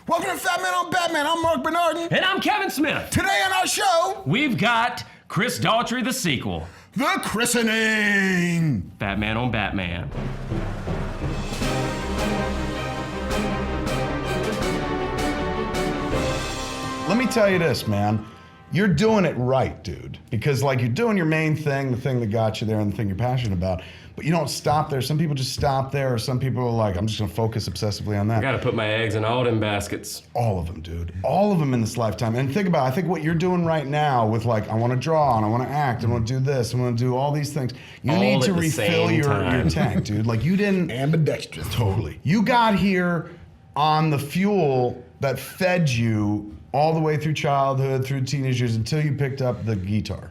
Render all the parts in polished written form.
Welcome to Fat Man on Batman. I'm Marc Bernardin. And I'm Kevin Smith. Today on our show, We've got Chris Daughtry, the sequel. The Christening. Batman on Batman. Let me tell you this, man. You're doing it right, dude. Because like you're doing your main thing, the thing that got you there and the thing you're passionate about, but you don't stop there. Some people just stop there, or some people are like, I'm just gonna focus obsessively on that. I gotta put my eggs in all them baskets. All of them, dude. All of them in this lifetime. And think about it, I think what you're doing right now with like, I wanna draw and I wanna act, I wanna do this, I wanna do all these things. You All need to at the refill same your time. tank, dude. Like you didn't. Ambidextrous. Totally. You got here on the fuel that fed you all the way through childhood, through teenage years, until you picked up the guitar.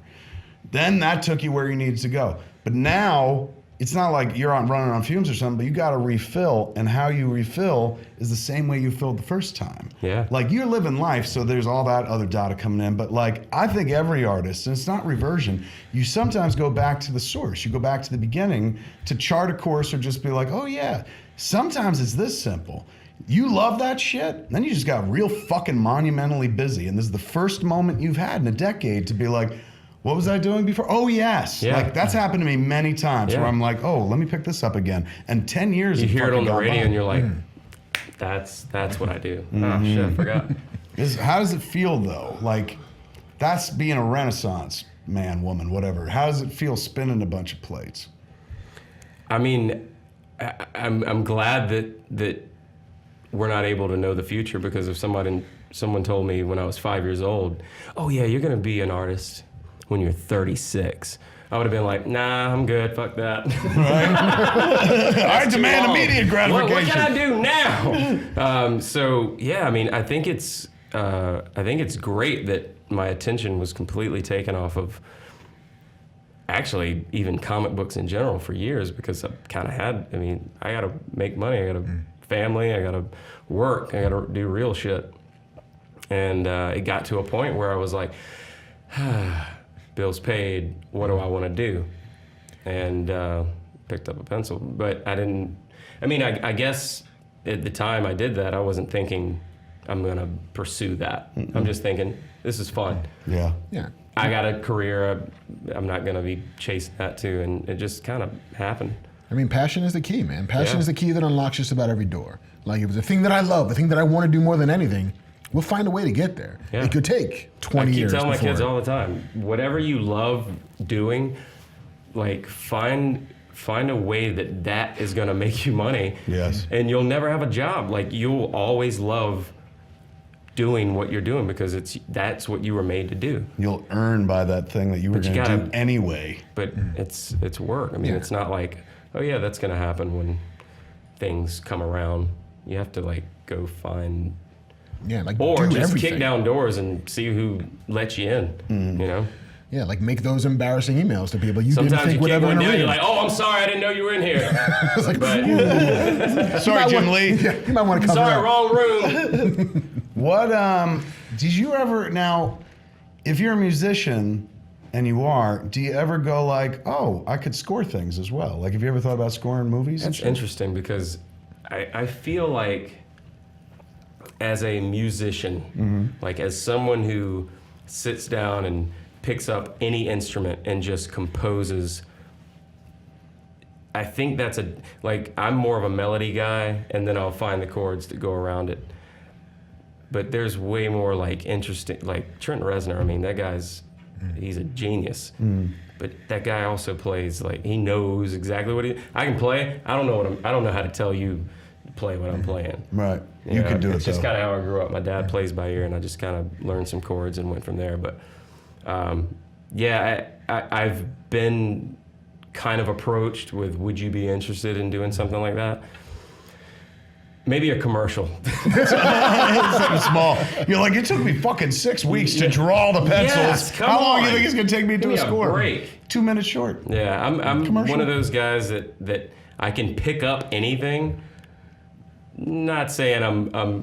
Then that took you where you needed to go. But now, it's not like you're running on fumes or something, but you gotta refill, and how you refill is the same way you filled the first time. Yeah. Like you're living life, so there's all that other data coming in, but like, I think every artist, and it's not reversion, you sometimes go back to the source, you go back to the beginning to chart a course or just be like, oh yeah, sometimes it's this simple. You love that shit, then you just got real fucking monumentally busy, and this is the first moment you've had in a decade to be like, what was I doing before? Oh yes, Yeah. like that's happened to me many times Yeah. where I'm like, oh, let me pick this up again, and 10 years You have hear it fucking on the gone radio by. and you're like, that's what I do. Oh shit, I forgot. How does it feel though? Like, that's being a Renaissance man, woman, whatever. How does it feel spinning a bunch of plates? I mean, I'm glad that we're not able to know the future, because if someone told me when I was 5 years old, oh yeah, you're gonna be an artist when you're 36, I would have been like, nah, I'm good, fuck that. I demand immediate gratification. What can I do now? So yeah, I mean, I think it's great that my attention was completely taken off of actually even comic books in general for years, because I kind of had, I mean, I gotta make money, I gotta family, I gotta work, I gotta do real shit. And it got to a point where I was like, bills paid, what do I wanna do? And picked up a pencil, but I didn't, I mean, I guess at the time I did that, I wasn't thinking I'm gonna pursue that. I'm just thinking, this is fun. Yeah. Yeah. I got a career, I'm not gonna be chasing that too, and it just kind of happened. I mean, passion is the key, man. Passion Yeah. is the key that unlocks just about every door. Like, if it's a thing that I love, the thing that I want to do more than anything, we'll find a way to get there. Yeah. It could take 20 years. I keep telling my before kids it- all the time, whatever you love doing, like find a way that is gonna make you money. Yes. And you'll never have a job. Like you'll always love doing what you're doing, because that's what you were made to do. You'll earn by that thing that you were But you going to do gotta- anyway. But it's work. I mean, Yeah. it's not like, oh yeah, that's gonna happen when things come around. You have to like go find, Yeah, like or do just everything. kick down doors and see who lets you in. You know. Yeah, like make those embarrassing emails to people you Sometimes didn't think you would kick ever one down, read. you're like, oh, I'm sorry, I didn't know you were in here. It's like, But, Sorry, Jim Lee. Yeah, you might want to cover sorry, that. wrong room. What, did you ever, now, if you're a musician, and you are, do you ever go like, oh, I could score things as well? Like, have you ever thought about scoring movies and That's shit? interesting, because I feel like as a musician, like as someone who sits down and picks up any instrument and just composes, I think that's I'm more of a melody guy, and then I'll find the chords that go around it. But there's way more like interesting, like Trent Reznor, I mean, that guy's, he's a genius. But that guy also plays, like, he knows exactly what I can play. I don't know how to tell you to play what I'm playing. Right. You know, could do it, It's just though. kind of how I grew up. My dad plays by ear, and I just kind of learned some chords and went from there. But yeah, I've been kind of approached with, would you be interested in doing something like that? Maybe a commercial. Something small. You're like, it took me fucking 6 weeks to draw the pencils. Yes, come How long do you on. think it's gonna take me to Give do me a a score? break. 2 minutes short. Yeah, I'm Commercial. one of those guys that I can pick up anything. Not saying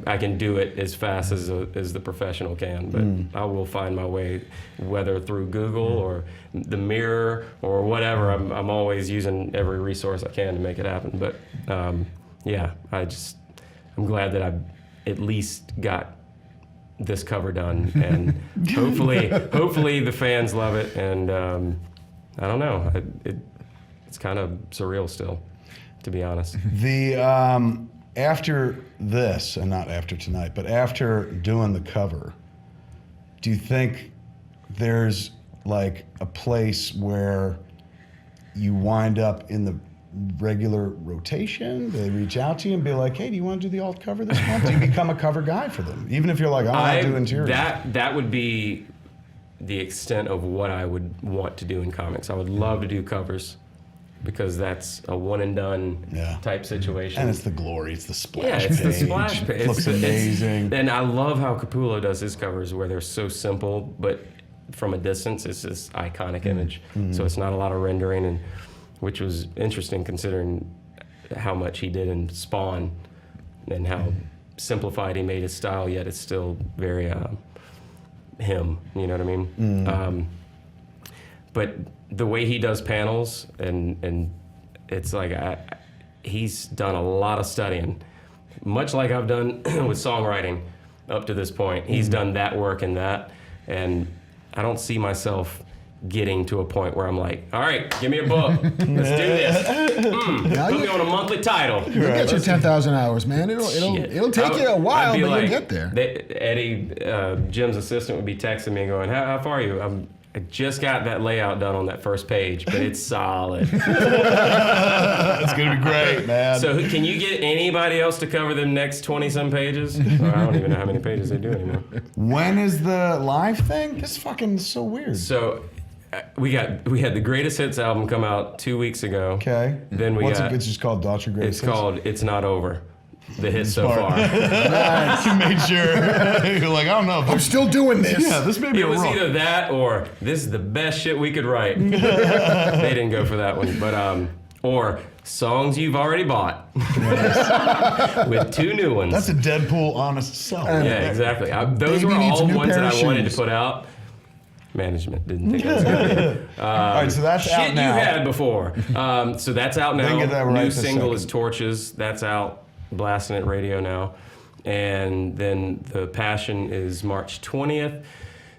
I can do it as fast as the professional can, but I will find my way, whether through Google or the mirror or whatever. I'm always using every resource I can to make it happen. But yeah, I'm glad that at least got this cover done, and hopefully the fans love it. And I don't know, it's kind of surreal still, to be honest. The after this, and not after tonight, but after doing the cover, do you think there's like a place where you wind up in the regular rotation? Do they reach out to you and be like, hey, do you want to do the alt cover this month? Do you become a cover guy for them? Even if you're like, I do interior. That would be the extent of what I would want to do in comics. I would love to do covers, because that's a one and done type situation. And it's the glory, it's the splash page. Yeah, it's the splash page. It looks amazing. And I love how Capullo does his covers, where they're so simple, but from a distance, it's this iconic image. So it's not a lot of rendering, and which was interesting considering how much he did in Spawn and how simplified he made his style, yet it's still very him, you know what I mean? But the way he does panels, and it's like he's done a lot of studying, much like I've done with songwriting up to this point. He's done that work and I don't see myself getting to a point where I'm like, all right, give me a book. Let's do this. Put me on a monthly title. You'll get your 10,000 hours, man. It'll take you a while, but you'll get there. Eddie, Jim's assistant, would be texting me and going, how far are you? I just got that layout done on that first page, but it's solid. It's going to be great, man. So can you get anybody else to cover them next 20-some pages? Well, I don't even know how many pages they do anymore. When is the live thing? This fucking is so weird. So we had the Greatest Hits album come out 2 weeks ago. Okay. Then it's just called Daughtry Greatest Hits? It's called It's Not Over. The hits so far. You made sure. You're like, I don't know. I'm still doing this. Yeah, this may be It was either that or this is the best shit we could write. They didn't go for that one, but or songs you've already bought with 2 new ones. That's a Deadpool honest sell. Yeah, exactly. Those Baby were needs a all new ones pair that of I wanted to shoes. put out. Management didn't think that was good. All right, so that's out Shit now. you had before. So that's out now. Didn't get that right New this single second. is Torches. That's out, blasting at radio now. And then The Passion is March 20th.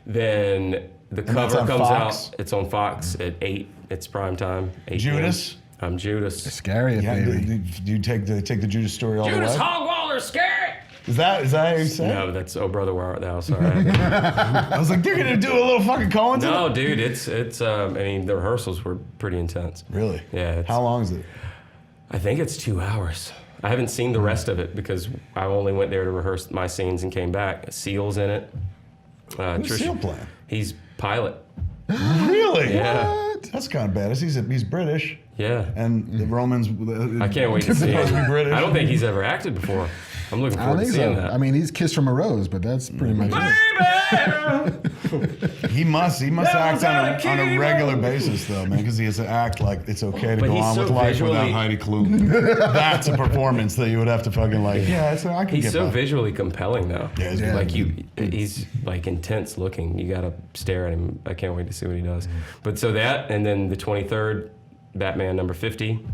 Then the cover on comes Fox? out. It's on Fox at 8. It's prime time. 8 Judas? p.m. I'm Judas. Scary, Yeah, baby. do you take the Judas story all Judas the way? Hogwaller, scary! Is that how you say it? No, that's Oh Brother Where Art Thou. Sorry. I was like, they're gonna do a little fucking Collins. No, dude, it's. I mean, the rehearsals were pretty intense. Really? Yeah. How long is it? I think it's 2 hours. I haven't seen the rest of it because I only went there to rehearse my scenes and came back. Seal's in it. Who's Seal playing? He's pilot. Really? Yeah. What? That's kind of badass. He's British, Yeah. and the Romans. I can't wait to see supposed to be him. British. I don't think he's ever acted before. I'm looking I forward don't to think seeing so. that. I mean, he's Kiss from a Rose, but that's pretty much it. He must act on gotta a keep regular him. basis though, man, because he has to act like it's okay to But go he's on so with life without visually- Heidi Klum. That's a performance that you would have to fucking like. Yeah, I can He's get so by. visually compelling though. Yeah, he's Like he's like intense looking. You gotta stare at him. I can't wait to see what he does. But so that, and then the 23rd, Batman number 50.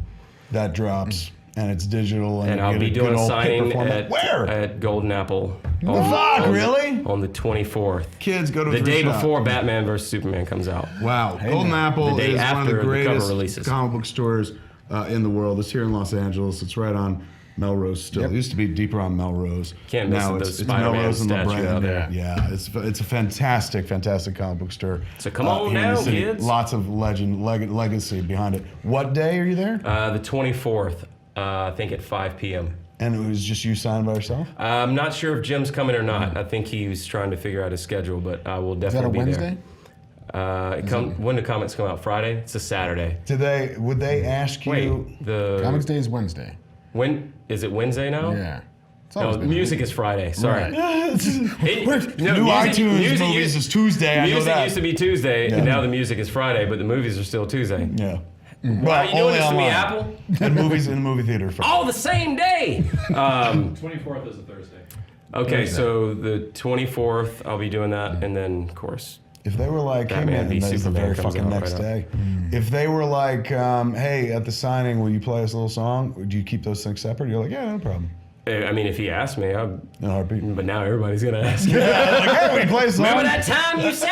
That drops, and it's digital, And you I'll get be a good doing a old signing paper format. Where? at Golden Apple. Really? On the 24th. Kids, go to The a day thrift shop. before Batman vs. Superman comes out. Wow, Golden Apple The day is one of after the the cover greatest releases. comic book stores in the world. It's here in Los Angeles. It's right on Melrose still. It used to be deeper on Melrose. Can't miss now the it's Spider-Man Melrose and statue LeBrand. out there. Yeah, it's a fantastic comic book store. So come on here in the now, city. kids. Lots of legacy behind it. What day are you there? The 24th, I think at 5 p.m. And it was just you signed by yourself? I'm not sure if Jim's coming or not. I think he was trying to figure out his schedule, but I will Is that a definitely be Wednesday? there. When do comics come out? Friday? It's a Saturday. Would they ask you? Wait, Comics Day is Wednesday. when is it Wednesday now? Yeah. It's No, always been music is Friday. Sorry. Right. New iTunes movies is Tuesday. I know Music that. used to be Tuesday, and now the music is Friday, but the movies are still Tuesday. Yeah. Why are you doing only this to me, online. Apple? And movies in the movie theater. All the same day. 24th is a Thursday. Okay, so the 24th, I'll be doing that, and then of course. If they were like, hey Batman man, v and that's the Superman very comes fucking out next right day. If they were like, hey, at the signing, will you play us a little song? Do you keep those things separate? You're like, yeah, no problem. I mean, if he asked me, In a heartbeat. but now everybody's gonna ask me. Like, hey, we play a song. Remember that time you said?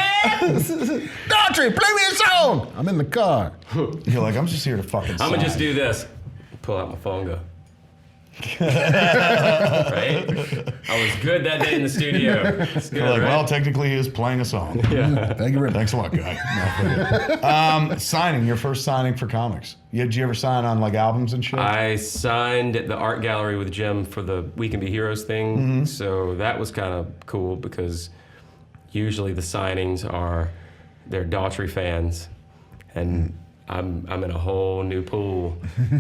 Daughtry, play me a song. I'm in the car. You're like, I'm just here to fucking I'm gonna just sign. do this. Pull out my phone, go. Right? I was good that day in the studio. It's good, You're like, right? well, technically he is playing a song. Yeah. Thank you very much. Thanks a lot, guy. No, signing, your first signing for comics. Did you ever sign on like albums and shit? I signed at the art gallery with Jim for the We Can Be Heroes thing. So that was kind of cool because usually the signings they're Daughtry fans. And I'm in a whole new pool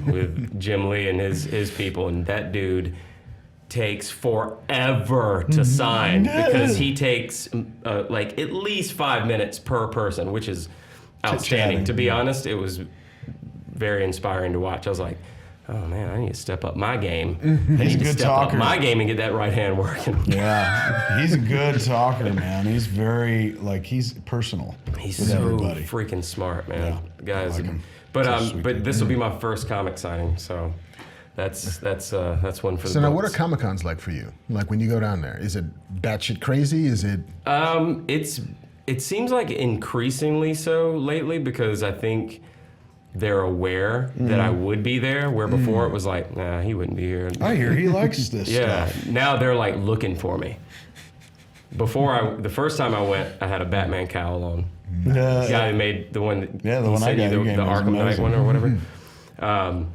with Jim Lee and his people, and that dude takes forever to sign because he takes like at least 5 minutes per person, which is outstanding. To be honest, it was very inspiring to watch. I was like, oh man, I need to step up my game. I He's need a to good step talker. up my game and get that right hand working. Yeah, he's a good talker, man. He's very he's personal. He's with so everybody. freaking smart, man. Yeah, The guy is. I like him. But Such a sweet but dude. this will be my first comic signing, so that's one for the So now, what are books. Comic Cons like for you? Like when you go down there, is it batshit crazy? Is it? It seems like increasingly so lately because I think they're aware that I would be there, where before it was like, nah, he wouldn't be here. I hear he likes this Yeah, stuff. now they're like looking for me. Before the first time I went, I had a Batman cowl on. The guy who made the one that Yeah, the he one I sent you, got you the gave me was Arkham Knight amazing. one or whatever.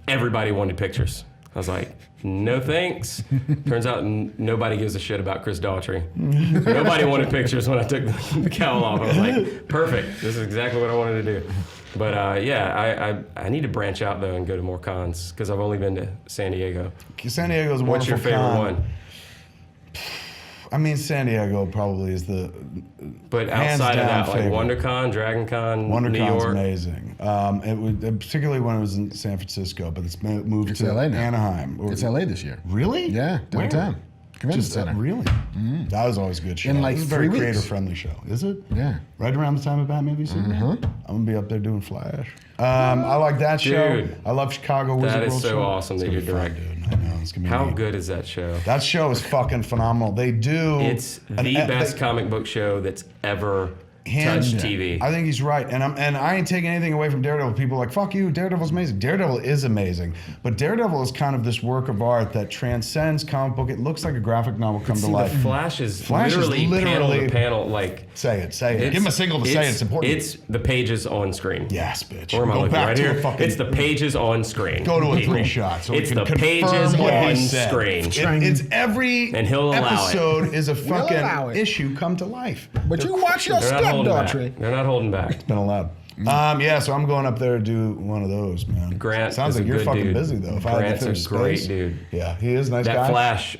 Everybody wanted pictures. I was like, no thanks. Turns out nobody gives a shit about Chris Daughtry. Nobody wanted pictures when I took the cowl off. I was like, perfect. This is exactly what I wanted to do. But yeah, I need to branch out though and go to more cons because I've only been to San Diego. San Diego's a What's wonderful your favorite con. one? I mean, San Diego probably is the But hands outside of down that, like favorite. WonderCon, DragonCon, New WonderCon's York. amazing. It was particularly when it was in San Francisco, but it's moved It's to LA now. Anaheim. It's LA this year. Really? Yeah, Where? downtown. Convention Just Center. really? That was always a good show. In, like, It was a very 3 weeks. creator-friendly show. Is it? Yeah. Right around the time of Batman v Superman? I'm gonna be up there doing Flash. I like that show. Dude. I love Chicago Wizard That is World so show. awesome It's that gonna you're be fun, directing. dude. I know it's gonna be How neat. good is that show? That show is fucking phenomenal. They do. It's the best comic book show that's ever Hands touched down. TV. I think he's right, and I ain't taking anything away from Daredevil. People are like, fuck you, Daredevil's amazing. Daredevil is amazing, but Daredevil is kind of this work of art that transcends comic book. It looks like a graphic novel come to See, life. the Flash is Flash is literally panel literally- to panel. Like Say it. Give him a signal to say it. It's important. It's the pages on screen. Yes, bitch. Where am I Go looking? back Right to a here. fucking- It's the pages on screen. Go to a people. 3-shot. So we it's can the confirm pages what he on said. screen. It's every And he'll allow it. episode is a allow fucking it. issue come to life. But you watch your They're not step, holding back. Daughtry. They're not holding back. Been allowed. Yeah, so I'm going up there to do one of those, man. Grant Sounds is like a you're good fucking dude. busy though. If I had Grant's to a fit great space. dude. Yeah, he is a nice That guy. Flash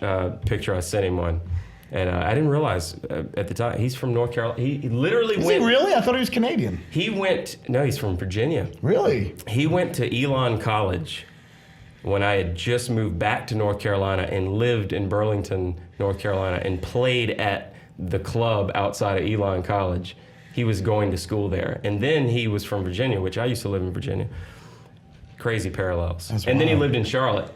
picture, I sent him one. And I didn't realize at the time, he's from North Carolina. He literally Is went. he really? I thought he was Canadian. No, he's from Virginia. Really? He went to Elon College when I had just moved back to North Carolina and lived in Burlington, North Carolina, and played at the club outside of Elon College. He was going to school there. And then he was from Virginia, which I used to live in Virginia. Crazy parallels. That's and then he wild. lived in Charlotte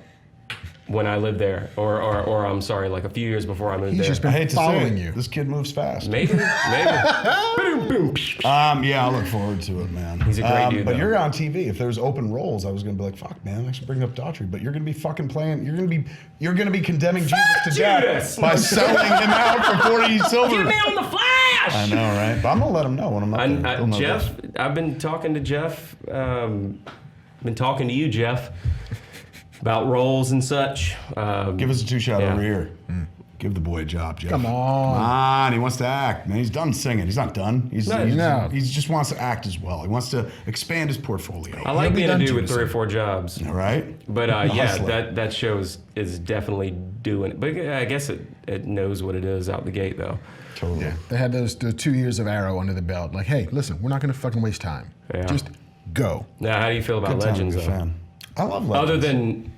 when I lived there. Or I'm sorry, like a few years before I moved He's there. just I been hate to following say it. you. This kid moves fast. Maybe. Boom, boom. Yeah, I look forward to it, man. He's a great dude, But though. you're on TV. If there's open roles, I was gonna be like, fuck, man, I should bring up Daughtry. But you're gonna be fucking playing. You're gonna be condemning Jesus to death Judas! by selling him out for 40 silver. Get me on the Flash! I know, right? But I'm gonna let him know when I'm up there. He'll know Jeff, this. I've been talking to Jeff. Been talking to you, Jeff, about roles and such. Give us a 2-shot Yeah. over here. Give the boy a job, Jeff. Come on. Come on, he wants to act. Man, he's done singing. He's not done. No. He just wants to act as well. He wants to expand his portfolio. I like He'll be being a done dude too with 3 or soon. 4 jobs. All right? But The yeah, hustler. that show is definitely doing it. But I guess it knows what it is out the gate, though. Totally. Yeah, they had those 2 years of Arrow under the belt. Like, hey, listen, we're not going to fucking waste time. Yeah. Just go. Now, how do you feel about Good time to Legends, be a though? fan. I love Legends. Other than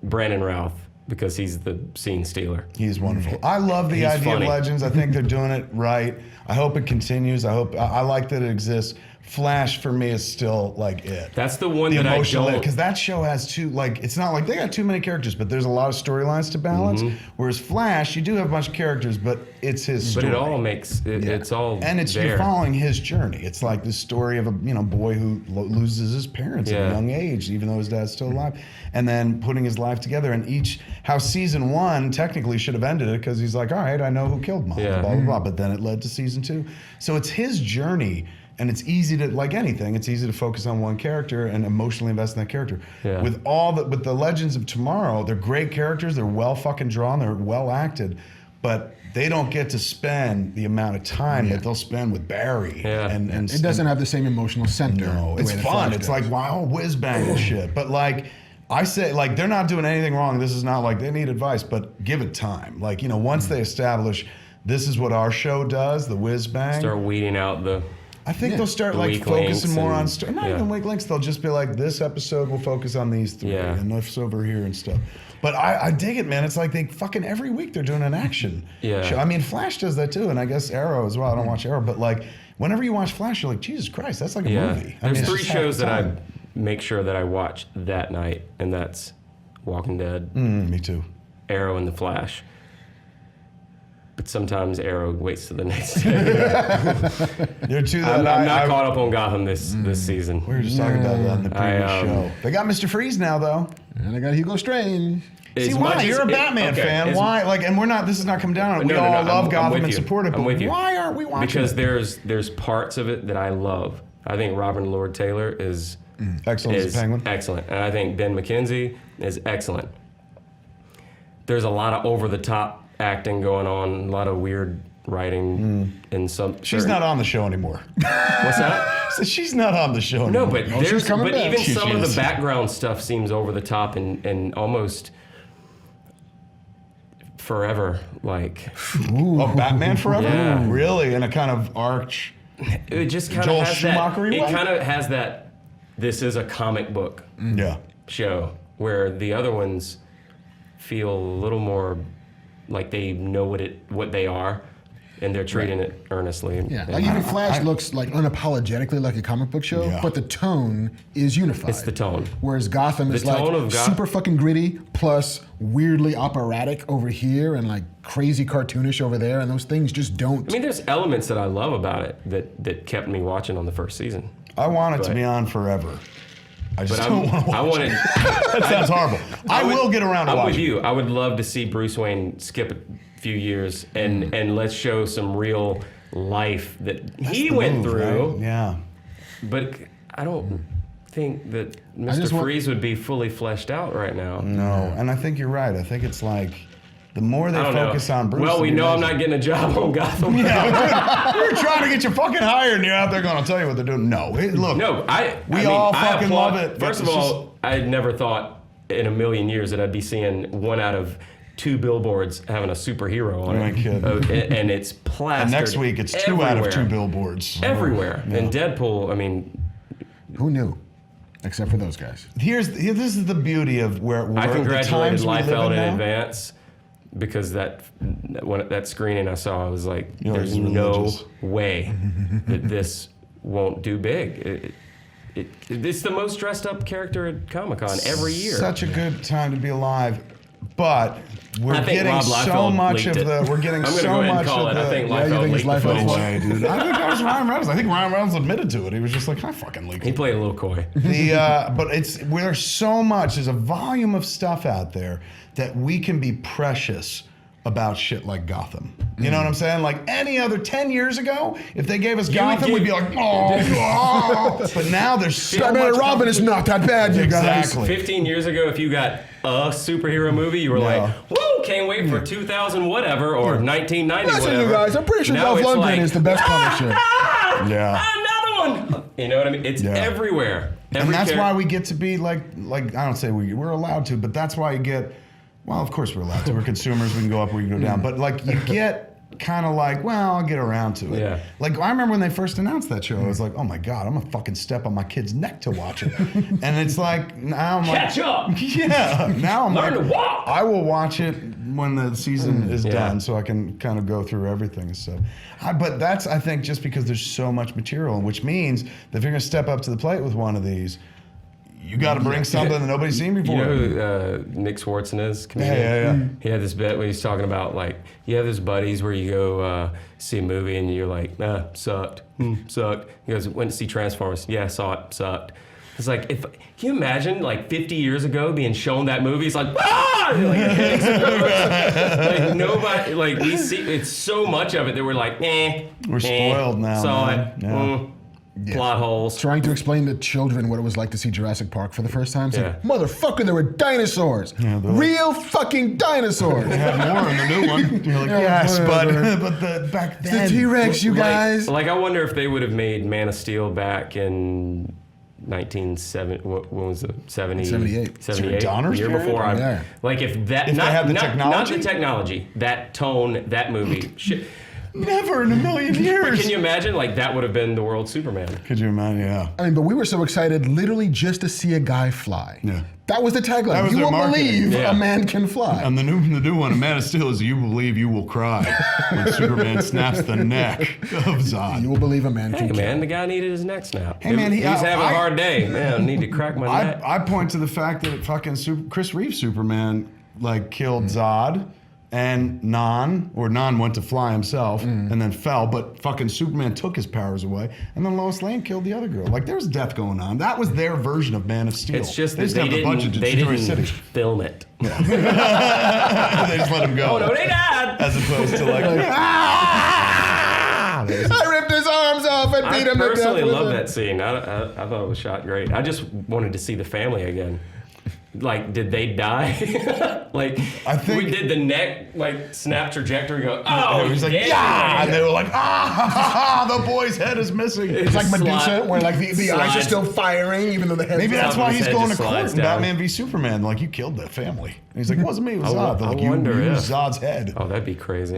Brandon Routh, because he's the scene stealer. He's wonderful. I love the He's idea funny. of Legends. I think they're doing it right. I hope it continues. I like that it exists Flash for me is still like it. That's the one The that I emotional, don't. because that show has two, like, it's not like they got too many characters, but there's a lot of storylines to balance. Whereas Flash, you do have a bunch of characters, but it's his But story. it all makes it's all And it's there. you're following his journey. It's like the story of a boy who loses his parents at a young age, even though his dad's still alive, and then putting his life together. And how season 1 technically should have ended it because he's like, all right, I know who killed mom, blah blah blah. But then it led to season 2. So it's his journey. And it's easy to, like anything, it's easy to focus on one character and emotionally invest in that character. Yeah. With the Legends of Tomorrow, they're great characters. They're well fucking drawn. They're well acted, but they don't get to spend the amount of time that they'll spend with Barry. Yeah. And It doesn't have the same emotional center. no, the it's way the fun. Flash It's does. like wow, whiz bang and shit. But like I say, like they're not doing anything wrong. This is not like they need advice, but give it time. Like once they establish this is what our show does, the whiz bang. Start weeding out the. I think they'll start The like weak focusing links more on and- not even weak links. They'll just be like, this episode will focus on these 3 and this over here and stuff. But I dig it, man. It's like they fucking every week they're doing an action show. I mean, Flash does that too, and I guess Arrow as well. I don't watch Arrow, but like whenever you watch Flash, you're like, Jesus Christ, that's like a movie. There's it's 3 just half shows the that I time. make sure that I watch that night, and that's Walking Dead, Me too. Arrow, and The Flash. But sometimes Arrow waits to the next day. There are 2 that I'm not I caught up on Gotham this season. we were just talking about that in the previous show. They got Mr. Freeze now, though. And I got Hugo Strange. See, why? You're a Batman fan. Why? Like, and we're not. This is not coming down on it. We all love Gotham and support it, but why aren't we watching? Because it? there's parts of it that I love. I think Robin Lord Taylor is excellent as a Penguin. Excellent, and I think Ben McKenzie is excellent. There's a lot of over the top acting going on, a lot of weird writing in some. She's not on the show anymore. What's that? So she's not on the show No, anymore. but she's coming back. even some of is. the background stuff seems over the top and almost forever like. Oh, Batman Forever? Yeah. Really? In a kind of arch. It just kind Joel of has that. Schumacher-y It way? kind of has that. This is a comic book Yeah. show where the other ones feel a little more like they know what they are, and they're treating it earnestly. Yeah, like even Flash looks like unapologetically like a comic book show, but the tone is unified. It's the tone. Whereas Gotham is like tone of super fucking gritty, plus weirdly operatic over here, and like crazy cartoonish over there, and those things just don't. I mean, there's elements that I love about it that kept me watching on the first season. I want it to But- be on forever. I just But don't want to watch I wanted. it. That sounds horrible. I will get around to I'm with watching. you. I would love to see Bruce Wayne skip a few years and let's show some real life that he The went move, through. right? Yeah. But I don't think that just Mr. want- Freeze would be fully fleshed out right now. No, and I think you're right. I think it's like the more they I don't focus know. on Bruce. Well, we the know I'm amazing. not getting a job on Gotham. We're trying to get you fucking hired, and you're out there going to tell you what they're doing. No, look. No, We all I fucking applaud- love it, but First of it's all, I never thought in a million years that I'd be seeing 1 out of 2 billboards having a superhero on You it. ain't kidding. And it's plastered. And next week it's 2 out of 2 everywhere. billboards. Everywhere. And Deadpool, I mean, Who knew? Except for those guys. This is the beauty of where I the congratulated times we live Liefeld in now. advance because that screening I saw, I was like, You're like, there's he's no religious. way that this won't do big. It's the most dressed up character at Comic-Con every year. Such a good time to be alive, but we're I think getting Rob so Liefeld much of leaked it. the. We're getting I'm gonna so go ahead and much call of it. the. I think Yeah, you Liefeld think leaked it's the Liefeld? No footage. way, dude. I think that was Ryan Reynolds. I think Ryan Reynolds admitted to it. He was just like, I fucking leaked He it. played a little coy. But there's so much. There's a volume of stuff out there that we can be precious about shit like Gotham. You know what I'm saying? Like any other 10 years ago, if they gave us Gotham, we'd be like, oh. But now there's so Batman much. and Robin is not that bad, you guys. Exactly. 15 years ago, if you got a superhero movie, you were like, woo, can't wait for 2000 whatever or 1990 Listen, whatever. you guys, I'm pretty sure Now Dolph it's Lundgren like, is the best Punisher. Yeah. Another one. You know what I mean? It's Yeah. everywhere. And that's why we get to be like I don't say we're allowed to, but that's why you get, well, of course we're allowed to. We're consumers, we can go up, we can go down. But like you get kind of like, well, I'll get around to it. Yeah. Like I remember when they first announced that show, I was like, oh my God, I'm gonna fucking step on my kid's neck to watch it. And it's like, now I'm Catch like, up. yeah, now I'm Learn like, to walk. I will watch it when the season is done, so I can kind of go through everything. So, but that's, I think, just because there's so much material, which means that if you're going to step up to the plate with one of these, you got to bring something that nobody's seen before. You know who Nick Swartzen is? Comedian? Yeah. He had this bit where he's talking about, like, you have those buddies where you go see a movie and you're like, sucked, sucked. He goes, went to see Transformers. Yeah, saw it, sucked. It's like, can you imagine, like, 50 years ago being shown that movie? It's like, like nobody, like, we see, it's so much of it that we're like, We're spoiled now. Saw man. it. Yeah. Plot holes. Trying to explain to children what it was like to see Jurassic Park for the first time. It's like, Yeah. motherfucker, there were dinosaurs. Yeah, Real fucking dinosaurs. They have more in the new one. You're like, yes, but back The then. T-Rex, you guys. Like, I wonder if they would have made Man of Steel back in 1970. What was it? 78. 78. Donner's year period? before. Yeah. Like if that. If they not, had the not, technology? Not the technology. That tone. That movie. Shit. Never in a million But years. can you imagine? Like that would have been the world Superman. Could you imagine? Yeah. I mean, but we were so excited literally just to see a guy fly. Yeah. That was the That tagline. was You their won't marketing. believe Yeah. a man can fly. And the new one, A Man of Steel, is you believe you will cry when Superman snaps the neck of Zod. You will believe a man Hey can man, the guy needed his neck snapped. Hey, man, he's having a I- hard day. Man, I need to crack my neck. I point to the fact that fucking Chris Reeves Superman like killed Zod and Non went to fly himself and then fell, but fucking Superman took his powers away, and then Lois Lane killed the other girl. Like there's death going on. That was their version of Man of Steel. It's just they that just have the budget to they destroy a didn't city. film it. They just let him go. Oh no, they died. As opposed to like I ripped his arms off and I beat him to death personally with love it. that scene. I thought it was shot great. I just wanted to see the family again. Like, did they die? Like, I think- we did the neck, like, snap trajectory go, oh, it was like, yeah. and they were like, the boy's head is missing. It's like Medusa, Slide- where like the eyes are slides. still firing, even though the head's Maybe that's top of why his he's head going to just court slides in down. Batman v Superman. Like, you killed that family. And he's like, it wasn't me, it was I Zod. They're like, you wonder used if- Zod's head. Oh, that'd be crazy.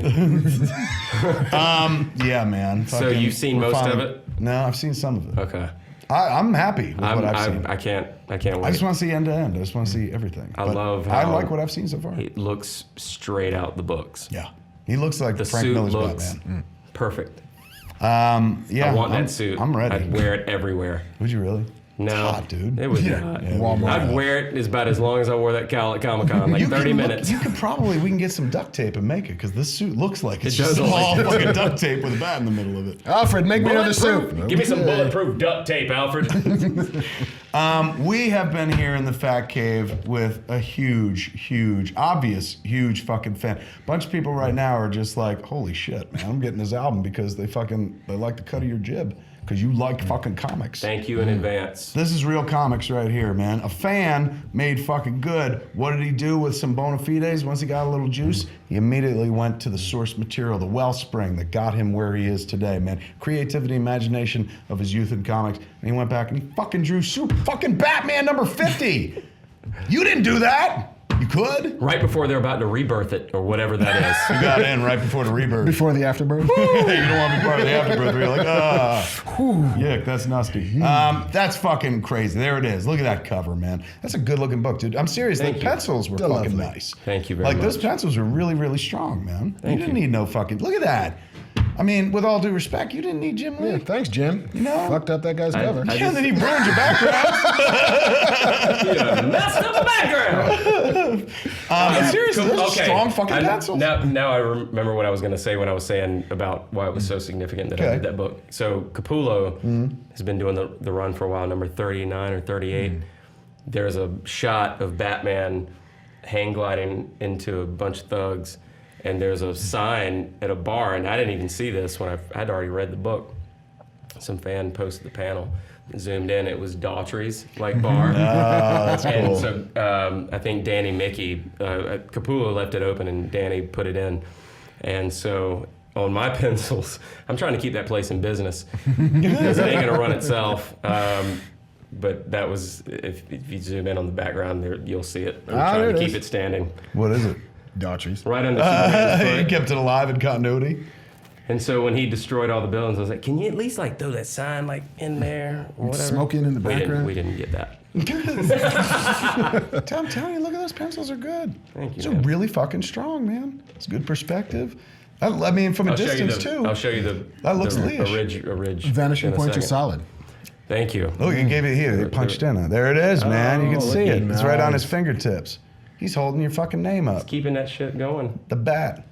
Yeah, man. So Fucking- you've seen we're most of fine. it? No, I've seen some of it. Okay. I'm happy with what I've seen. I can't wait. I just want to see end to end. I just want to see everything. I But love I how like what I've seen so far. It looks straight out the books. Yeah. He looks like The Frank suit Miller's looks Batman. perfect. Yeah. I want that suit. I'm ready. I'd wear it everywhere. Would you really? No, hot, dude. It would Yeah. not. Yeah, Walmart. I'd wear it as about as long as I wore that cowl at Comic-Con, like 30 minutes. We can get some duct tape and make it, because this suit looks like it's It does just look all like it. fucking duct tape with a bat in the middle of it. Alfred, make me another Bulletproof. soup. Give me some Okay. bulletproof duct tape, Alfred. We have been here in the Fat Cave with a huge fucking fan. Bunch of people right now are just like, holy shit, man, I'm getting this album because they like the cut of your jib, because you like fucking comics. Thank you in advance. This is real comics right here, man. A fan made fucking good. What did he do with some bona fides? Once he got a little juice, he immediately went to the source material, the wellspring that got him where he is today, man. Creativity, imagination of his youth in comics. And he went back and he fucking drew fucking Batman number 50. You didn't do that. You could. Right before they're about to rebirth it, or whatever that is. You got in right before the rebirth. Before the afterbirth. You don't want to be part of the afterbirth where you're like, yuck, that's nasty. That's fucking crazy. There it is. Look at that cover, man. That's a good looking book, dude. I'm serious. Thank The you. pencils were They're fucking lovely. nice. Thank you very much. Those pencils were really, really strong, man. Thank You didn't you. need no fucking, look at that. I mean, with all due respect, you didn't need Jim Lee. Yeah, thanks, Jim. You know? Fucked up that guy's cover. I And then he ruined your background. You messed up the background. Seriously, those are Okay. strong fucking pencils. Now I remember what I was going to say when I was saying about why it was so significant that I Okay. did that book. So Capullo has been doing the run for a while, number 39 or 38. There's a shot of Batman hang gliding into a bunch of thugs, and there's a sign at a bar, and I didn't even see this when I'd already read the book. Some fan posted the panel, zoomed in, it was Daughtry's bar. That's And cool. so I think Danny Mickey, Capullo left it open and Danny put it in. And so on my pencils, I'm trying to keep that place in business because it ain't gonna run itself. But that was, if you zoom in on the background there, you'll see it. I'm Ah, trying there to it keep is. it standing. What is it? Daughtry's. Right under Superman's He foot. kept it alive in continuity. And so when he destroyed all the buildings, I was like, can you at least like throw that sign like in there or whatever? Smoking in the background. We didn't get that. I'm telling you, look at those those pencils are good. Thank you, These are man. really fucking strong, man. It's good perspective. I mean, from a distance too. I'll show you the. That looks the leash. ridge Vanishing in a points are second. solid. Thank you. Look, he gave it here. He punched in it. There it is, man. You can Oh, see it. looky It's right on nice. his fingertips. He's holding your fucking name up. Keeping that shit going. The bat.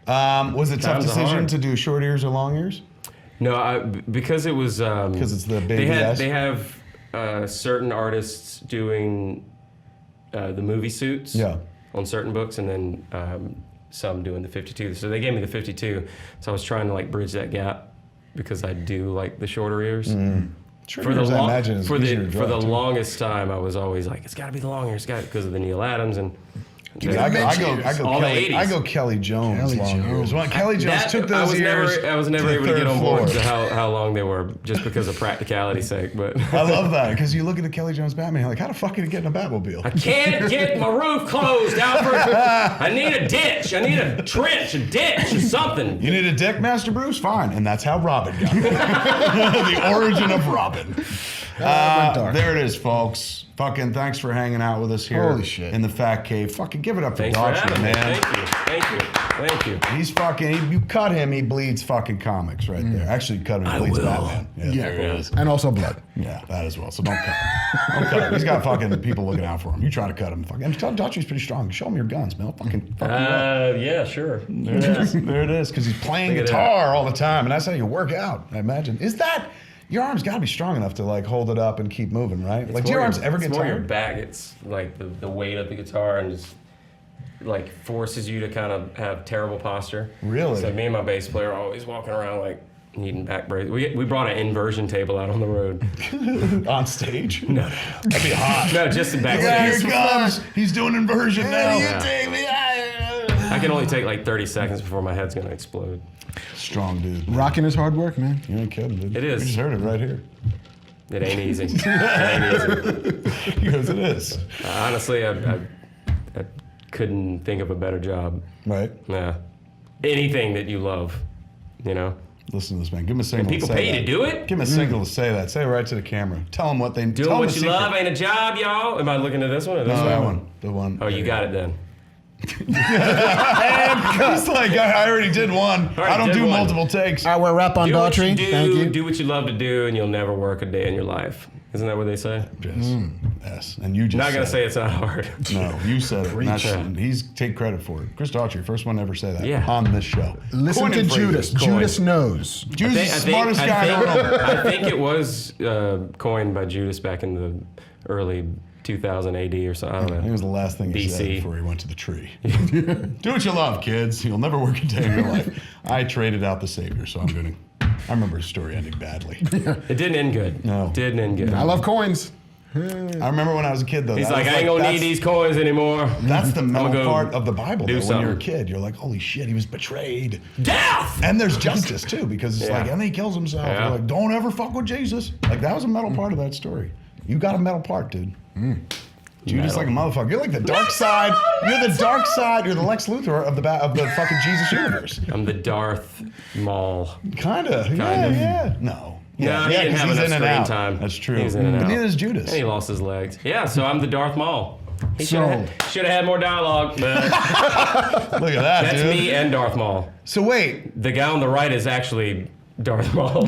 Was it a tough Times are decision hard. to do short ears or long ears? No, because it was. Because it's the baby S? They have certain artists doing the movie suits. Yeah. On certain books, and then some doing the 52. So they gave me the 52. So I was trying to like bridge that gap because I do like the shorter ears. Short For the ears, I long, imagine, is for easier the to for draw, the too. longest time, I was always like, it's got to be the long ears, because of the Neil Adams and. Dude, I go All the Kelly. 80s. I go Kelly Jones. Kelly long Jones. ears. When Kelly Jones That- took those ears. I was never to able the to get third on board floor. to how long they were, just because of practicality's sake. But I love that because you look at the Kelly Jones Batman, you're like, how the fuck did he get in a Batmobile? I can't get my roof closed, Alfred. I need a ditch. I need a trench, a ditch, or something. You need a dick, Master Bruce? Fine. And that's how Robin got it. The origin of Robin. went dark. There it is, folks. Fucking thanks for hanging out with us here Holy shit. in the Fat Cave. Fucking give it up for Thanks for Daughtry, having me. man. Thank you. He's fucking, you cut him, he bleeds fucking comics right there. Actually, you cut him, he bleeds Batman. Yeah, there it is. And also blood. Yeah, that as well. So don't cut him. Don't cut him. He's got fucking people looking out for him. You try to cut him. Fucking, and Daughtry's pretty strong. Show him your guns, man. He'll fucking fuck you up. Yeah, sure. There it is. There it is. Because he's playing Look at guitar all the time, and that's how you work out. I imagine. Is that your arms got to be strong enough to like hold it up and keep moving, right? Like, do your arms ever get It's more your tired? back. It's like the weight of the guitar and just like forces you to kind of have terrible posture. Really? So me and my bass player are always walking around like needing back brace. We brought an inversion table out on the road. On stage? No. That'd be hot. No, just the back. Yeah, brace. here comes. He's doing inversion now. Yeah. Take me. I can only take like 30 seconds before my head's gonna explode. Strong dude. Man. Rocking is hard work, man. You ain't kidding, dude. It is. We just heard it right here. It ain't easy. It ain't easy. Because it is. Honestly, I couldn't think of a better job. Right? Yeah. Anything that you love, you know? Listen to this, man. Give him a signal. People to say pay you that. to do it? Give him a signal to say that. Say it right to the camera. Tell them what they Doing tell what them you the love secret. ain't a job, y'all. Am I looking at this one or this No, one? that one. The one. Oh, you got it then. He's like, I already did one. Already I don't did do one. multiple takes. All right, we're wrap on Do what you Daughtry. do, Thank you. do what you love to do, and you'll never work a day in your life. Isn't that what they say? Yes. Yes. And you just Not gonna said say it's not hard. it. No, you said it. Not, Yeah. he's take credit for it. Chris Daughtry, first one to ever say that Yeah. on this show. Listen Coin to and Judas. phrases. Judas knows. Judas is the smartest guy I know. I think it was coined by Judas back in the early 2000 AD or so. I don't I think it know. was the last thing he said BC. before he went to the tree. Do what you love, kids. You'll never work a day in your life. I traded out the Savior, so I'm going to. I remember his story ending badly. It didn't end good. No. Didn't end good. I love coins. I remember when I was a kid, though. He's that like, was I ain't gonna need that's- these coins anymore. That's the mental go part of the Bible, do though. When you're a something. kid, you're like, holy shit, he was betrayed. Death! And there's justice, too, because it's Yeah. like, and then he kills himself. Yeah. You're like, don't ever fuck with Jesus. Like, that was a metal part of that story. You got a metal part, dude. Judas like a motherfucker. You're like the dark side. You're the dark side. You're the Lex Luthor of the fucking Jesus universe. I'm the Darth Maul. Kinda. Yeah. No. No, he Yeah, didn't 'cause have he's enough in and screen out. time. That's true. He was in and But out. neither is Judas. And he lost his legs. Yeah, so I'm the Darth Maul. He should Sold. have had more dialogue, but Look at that, that's dude. me and Darth Maul. So wait, The guy on the right is actually Darth Maul.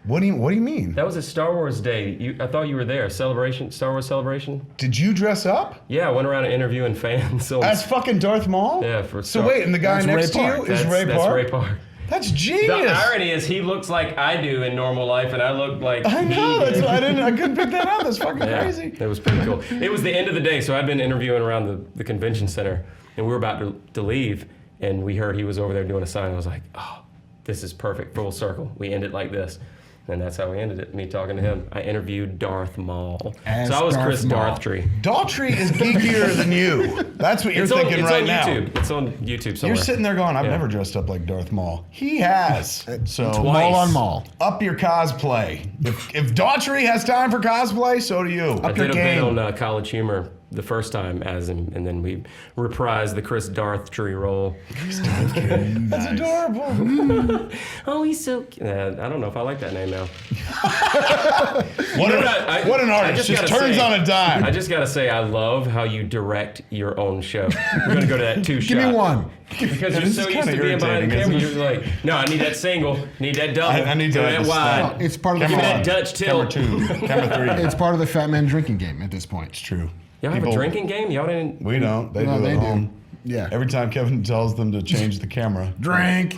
what do you mean? That was a Star Wars day. I thought you were there. Celebration, Star Wars celebration. Did you dress up Yeah, I went around interviewing fans. So as fucking Darth Maul? Yeah, for So Star- wait, and the guy That's next Ray to you Park. is Ray that's Park? Ray Park. That's The genius. irony is he looks like I do in normal life, and I look like I know. he That's did. why I couldn't pick that up. That's fucking Yeah, crazy. it was pretty cool. It was the end of the day, so I'd been interviewing around the convention center, and we were about to leave, and we heard he was over there doing a sign. I was like, oh, this is perfect, full circle. We end it like this. And that's how we ended it, me talking to him. I interviewed Darth Maul. As So I was Darth Chris Maul. Daughtry. Daughtry is geekier than you. That's what you're thinking right on now. YouTube. It's on YouTube somewhere. You're sitting there going, I've Yeah. never dressed up like Darth Maul. He has. So Twice. Mall on mall. up your cosplay. If Daughtry has time for cosplay, so do you. I Up your did a game. bit on College Humor the first time as him, and then we reprised the Chris Daughtry role. That's adorable. Oh, he's so cute. I don't know if I like that name now. What an artist. Just turns on a dime. I just gotta say, I love how you direct your own show. We're gonna go to that 2-shot. Give me one. Because you're This so is used to kinda being behind the irritating, camera, isn't you're like, no, I need that single, need that double, I need to do have that the wide. snap. It's part of the Give me Camera that one. Dutch tilt. Camera 2. Camera 3. It's part of the fat man drinking game at this point. It's true. Y'all have a People- drinking game? Y'all didn't? We don't. They No, do they at do. home. Yeah. Every time Kevin tells them to change the camera, Drink.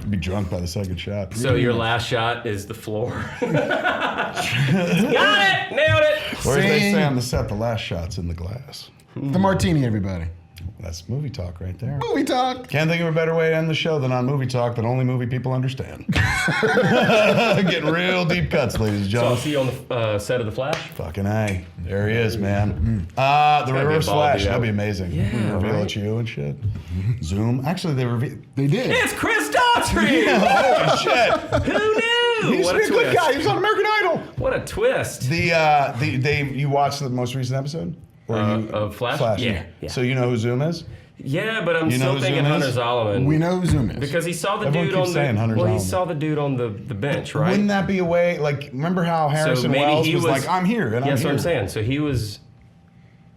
be drunk by the second shot. So your last shot is the floor. Got it! Nailed it! Or as they Sing. say on the set, the last shot's in the glass. The martini, everybody. That's movie talk right there. Movie talk. Can't think of a better way to end the show than on movie talk that only movie people understand. Getting real deep cuts, ladies and So I'll gentlemen. see you on the set of The Flash. Fucking A. There he is, man. The gotta be a reverse ball, flash. dude. That'd be amazing. Yeah, Reveal right? it's you and shit. Zoom. Actually, they reveal. They did. It's Chris Daughtry! Holy shit. Who knew? He used What to be a a good twist. guy. He was on American Idol. What a twist. You watched the most recent episode? Or Of Flash? Yeah. So you know who Zoom is? Yeah, but I'm You know still who thinking Zoom Hunter is? Zolomon. We know who Zoom is. Because he saw the Everyone dude keeps on saying the Hunter well, he Zolomon. saw the dude on the bench, right? Wouldn't that be a way? Like, remember how Harrison maybe Wells he was like, "I'm here," and I'm That's here. what I'm saying. So he was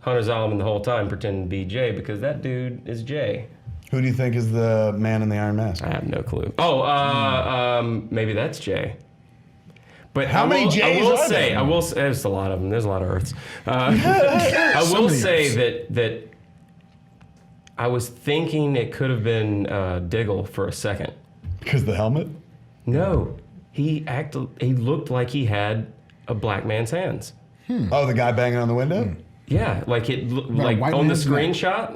Hunter Zolomon the whole time, pretending to be Jay, because that dude is Jay. Who do you think is the man in the Iron Mask? I have no clue. Oh, maybe that's Jay. But How many Jays I will are say, there? I will say, there's a lot of them. There's a lot of Earths. I will many say that I was thinking it could have been Diggle for a second. Because the helmet. No, he looked like he had a black man's hands. Oh, the guy banging on the window. Yeah, like like white on the man's neck.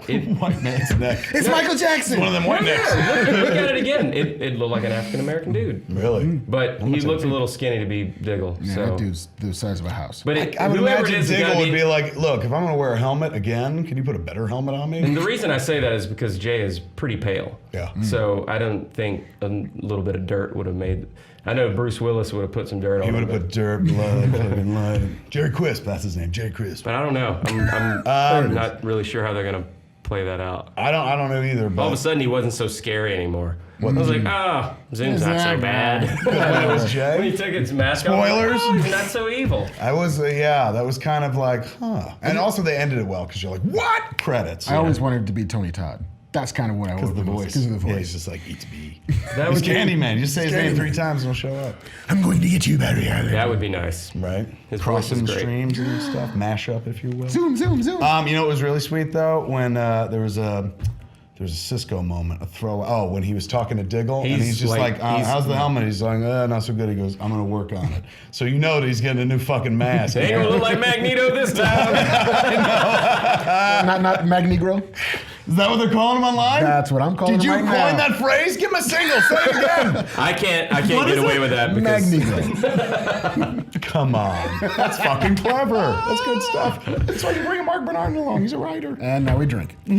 screenshot. It, White man's neck. It's Michael Jackson. One of them white necks. look at it again. It looked like an African American dude, Really? but he looked a little skinny to be Diggle. Yeah, so. that dude's the size of a house. But I would whoever imagine it is, it Diggle gotta would be like, "Look, if I'm going to wear a helmet again, can you put a better helmet on And me?" the reason I say that is because Jay is pretty pale. Yeah. So I don't think a little bit of dirt would have made. I know Bruce Willis would have put some dirt on He him. would have put dirt, blood, fucking blood. Jerry Crisp, that's his name. Jerry Crisp. But I don't know. I'm not really sure how they're gonna play that out. I don't know either. But All of a sudden, he wasn't so scary anymore. I was like, Zoom's not so bad. when it was Jay. When he took his mask off, I'm like, Spoilers? he's not so evil. I was, that was kind of like, huh. And also they ended it well because you're like, what? Credits. I always wanted it to be Tony Todd. That's kind of what I Because wanted. of the voice. Because of the Yeah, voice. he's just like, eats me. That He's would be Candyman. You just say his name 3 times and he'll show up. I'm going to get you, Barry Allen. That would be nice. Right? His Crossing voice is great. streams and stuff. Mashup, if you will. Zoom, zoom, zoom. You know what was really sweet though? When there was a Cisco moment, a throw. Oh, when he was talking to Diggle, and He's he's just like, he's- "How's the helmet?" He's like, "Not so good." He goes, "I'm gonna work on it." So you know that he's getting a new fucking mask. Ain't gonna look like Magneto this time. not Magnegro. Is that what they're calling him online? That's what I'm calling Did you him coin right now. that phrase? Give him a single. Say it again. I can't get away with that because Magnegro. Come on. That's fucking clever. That's good stuff. That's why you bring Marc Bernardin along. He's a writer. And now we drink. Go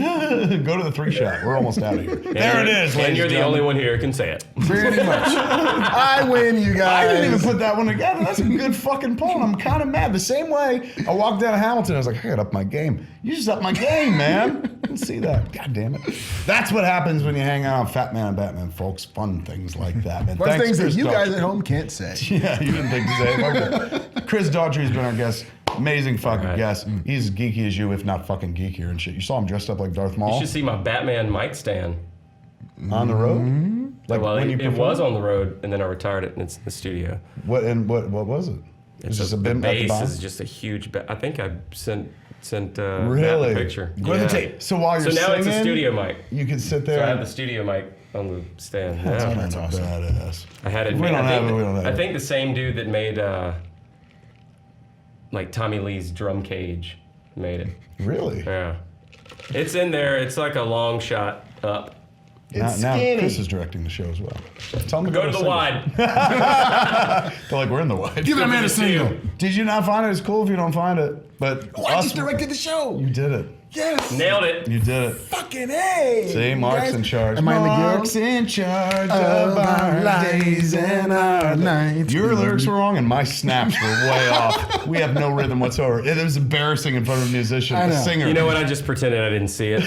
to the 3-shot. We're almost out of here. There it is. And ladies you're the gentlemen. only one here who can say it. Pretty much. I win, you I guys. didn't even put that one together. That's a good fucking poll. And I'm kind of mad. The same way I walked down to Hamilton, I was like, I got to up my game. You just up my game, man. I didn't see that. God damn it. That's what happens when you hang out on Fat Man and Batman, folks. Fun things like that, man. Those Thanks, things that Chris you guys Daughtry. at home can't say. Yeah, you didn't think to say it. Okay. Chris Daughtry's been our guest. Amazing fucking Right. guest. He's as geeky as you, if not fucking geekier and shit. You saw him dressed up like Darth Maul You should see my Batman mic stand. on the road? Like Well, when you it was performed? on the road, and then I retired it, and it's in the studio. What was it? It's just the bim at the bass bottom? is just a huge. I think I sent Matt Really? the picture. Go to the tape. So while So you're now singing, it's a studio mic. you can sit So there. I have the studio mic on the stand. That's Yeah. kind of awesome. badass. I had it. We made. don't I have think, it. We don't have I it. think the same dude that made like Tommy Lee's drum cage made it. Really? Yeah. It's in there. It's like a long shot up. Now skinny. Chris is directing the show as well. Tell him to Go to the single. wide. They're like, we're in the wide. Give that man a single. Did you not find it? It's cool if you don't find it. But I just directed the show. you did it. Yes. Nailed it. You did it. Fucking A. See, Marc's Guys, in charge. Am I in the guild? Marc's in charge of our days and our nights. Your lyrics were wrong and my snaps were way off. We have no rhythm whatsoever. It was embarrassing in front of a musician, I a know. singer. You know what? I just pretended I didn't see it.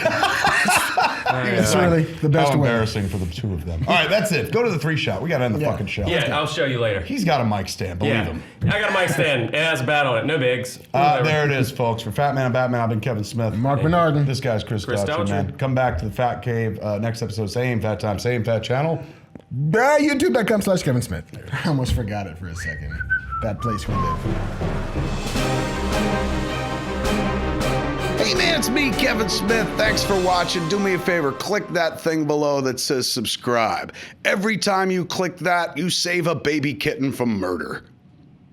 It's really the best How way. embarrassing for the two of them. All right, that's it. Go to the 3-shot. We got to end the fucking show. Yeah, I'll show you later. He's got a mic stand, believe him. I got a mic stand. It has a bat on it. No bigs. There it is, folks. For Fat Man and Batman, I've been Kevin Smith. Marc Bernardin. This guy's Chris Daughtry, Daughtry. man. Come back to the Fat Cave next episode. Same fat time, same fat channel. YouTube.com/Kevin Smith. I almost forgot it for a second. That place we live. Hey man, it's me, Kevin Smith. Thanks for watching. Do me a favor, click that thing below that says subscribe. Every time you click that, you save a baby kitten from murder.